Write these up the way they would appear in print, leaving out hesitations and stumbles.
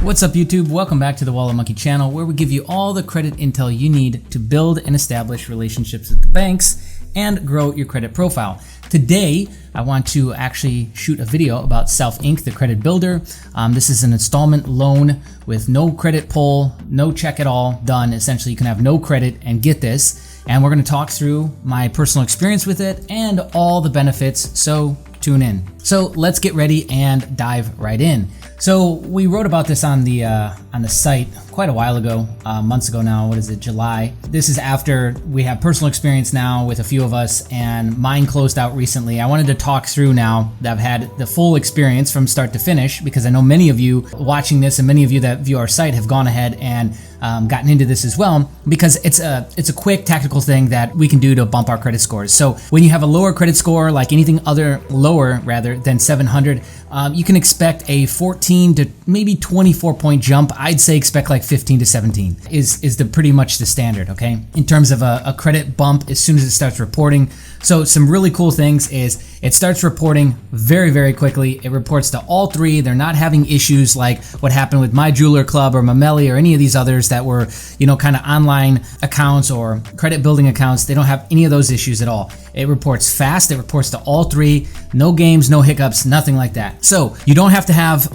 What's up YouTube? Welcome back to the Wallet Monkey channel, where we give you all the credit intel you need to build and establish relationships with the banks and grow your credit profile. Today, I want to actually shoot a video about Self Inc., the credit builder. This is an installment loan with no credit pull, no check at all done. Essentially, you can have no credit and get this. And we're going to talk through my personal experience with it and all the benefits, so tune in. So let's get ready and dive right in. So we wrote about this on the site quite a while ago, months ago now. What is it, July? This is after we have personal experience now with a few of us, and mine closed out recently. I wanted to talk through now that I've had the full experience from start to finish, because I know many of you watching this and many of you that view our site have gone ahead and gotten into this as well, because it's a quick tactical thing that we can do to bump our credit scores. So when you have a lower credit score, like anything other lower rather than 700, you can expect a 14 to maybe 24 point jump. I'd say expect like 15 to 17 is pretty much the standard, okay? In terms of a credit bump as soon as it starts reporting. So some really cool things is it starts reporting very, very quickly. It reports to all three. They're not having issues like what happened with My Jeweler Club or Mameli or any of these others that were, you know, kind of online accounts or credit building accounts. They don't have any of those issues at all. It reports fast. It reports to all three. No games, no hiccups, nothing like that. So you don't have to have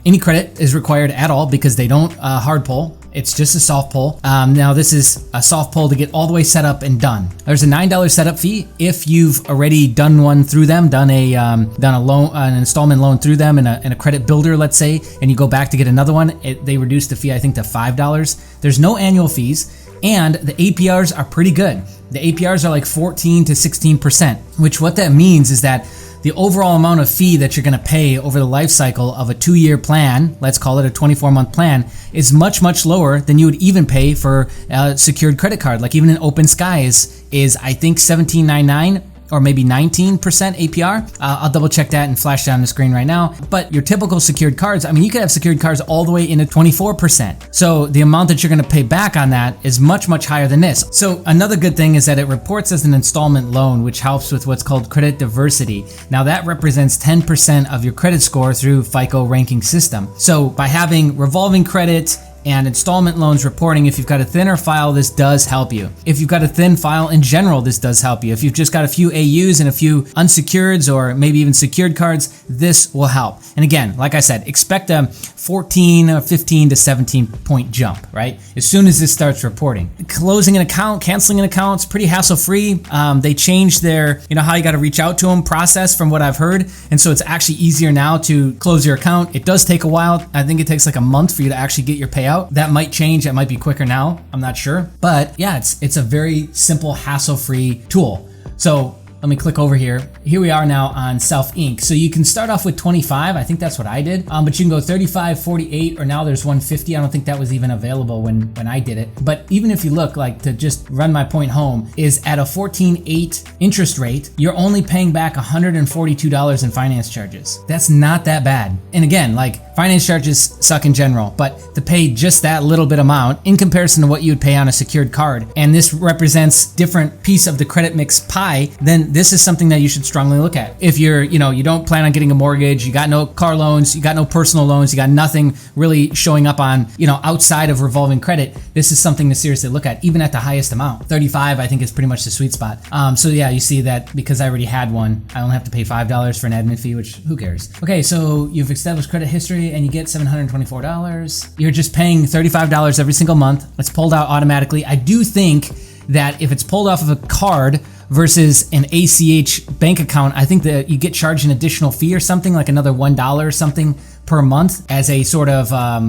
any credit is required at all, because they don't hard pull. It's just a soft pull. Now this is a soft pull to get all the way set up and done. There's a $9 setup fee if you've already done one through them, done a loan, an installment loan through them in a credit builder, let's say, and you go back to get another one. They reduced the fee, I think, to $5. There's no annual fees, and the APRs are pretty good. The APRs are like 14 to 16%, which what that means is that the overall amount of fee that you're going to pay over the life cycle of a 2-year plan, let's call it a 24-month plan, is much, much lower than you would even pay for a secured credit card. Like even an Open Skies is I think $17.99 or maybe 19% APR. I'll double check that and flash it on the screen right now. But your typical secured cards, I mean, you could have secured cards all the way into 24%. So the amount that you're gonna pay back on that is much, much higher than this. So another good thing is that it reports as an installment loan, which helps with what's called credit diversity. Now that represents 10% of your credit score through FICO ranking system. So by having revolving credit and installment loans reporting, if you've got a thinner file, this does help you. If you've got a thin file in general, this does help you. If you've just got a few AUs and a few unsecureds or maybe even secured cards, this will help. And again, like I said, expect a 14 or 15 to 17 point jump, right? As soon as this starts reporting. Closing an account, canceling an account, it's pretty hassle-free. They changed their, how you got to reach out to them process from what I've heard. And so it's actually easier now to close your account. It does take a while. I think it takes like a month for you to actually get your payout. That might change. That might be quicker now. I'm not sure. But yeah, it's a very simple, hassle-free tool. So let me click over here. Here we are now on Self Inc. So you can start off with 25. I think that's what I did. But you can go 35, 48, or now there's 150. I don't think that was even available when I did it. But even if you look, like, to just run my point home, is at a 14.8 interest rate, you're only paying back $142 in finance charges. That's not that bad. And again, like, finance charges suck in general, but to pay just that little bit amount in comparison to what you would pay on a secured card, and this represents different piece of the credit mix pie, then this is something that you should strongly look at. If you're, you don't plan on getting a mortgage, you got no car loans, you got no personal loans, you got nothing really showing up on, outside of revolving credit, this is something to seriously look at, even at the highest amount. 35, I think, is pretty much the sweet spot. So yeah, you see that because I already had one, I only have to pay $5 for an admin fee, which who cares? Okay, so you've established credit history and you get $724. You're just paying $35 every single month. It's pulled out automatically. I do think that if it's pulled off of a card versus an ACH bank account, I think that you get charged an additional fee or something, like another $1 or something per month as a sort of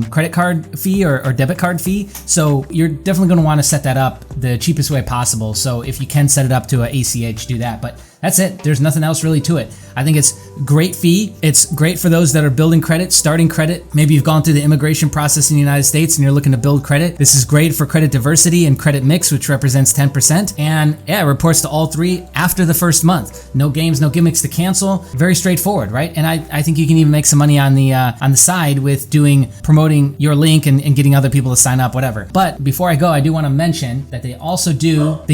credit card fee or debit card fee. So you're definitely going to want to set that up the cheapest way possible. So if you can set it up to an ACH, do that. But that's it. There's nothing else really to it. I think it's great fee. It's great for those that are building credit, starting credit. Maybe you've gone through the immigration process in the United States and you're looking to build credit. This is great for credit diversity and credit mix, which represents 10%. And yeah, it reports to all three after the first month. No games, no gimmicks to cancel. Very straightforward, right? And I think you can even make some money on the side with promoting your link and getting other people to sign up, whatever. But before I go, I do want to mention that they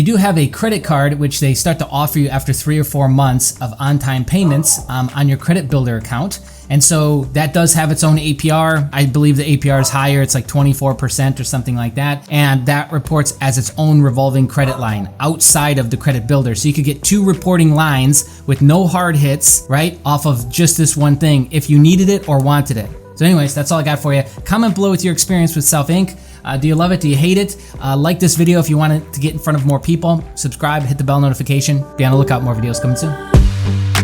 do have a credit card, which they start to offer you after 3 or 4 months of on-time payments on your credit builder account. And so that does have its own APR. I believe the APR is higher. It's like 24% or something like that. And that reports as its own revolving credit line outside of the credit builder. So you could get 2 reporting lines with no hard hits, right, off of just this one thing if you needed it or wanted it. So anyways, that's all I got for you. Comment below with your experience with Self Inc. Do you love it? Do you hate it? Like this video if you want it to get in front of more people. Subscribe, hit the bell notification. Be on the lookout, more videos coming soon.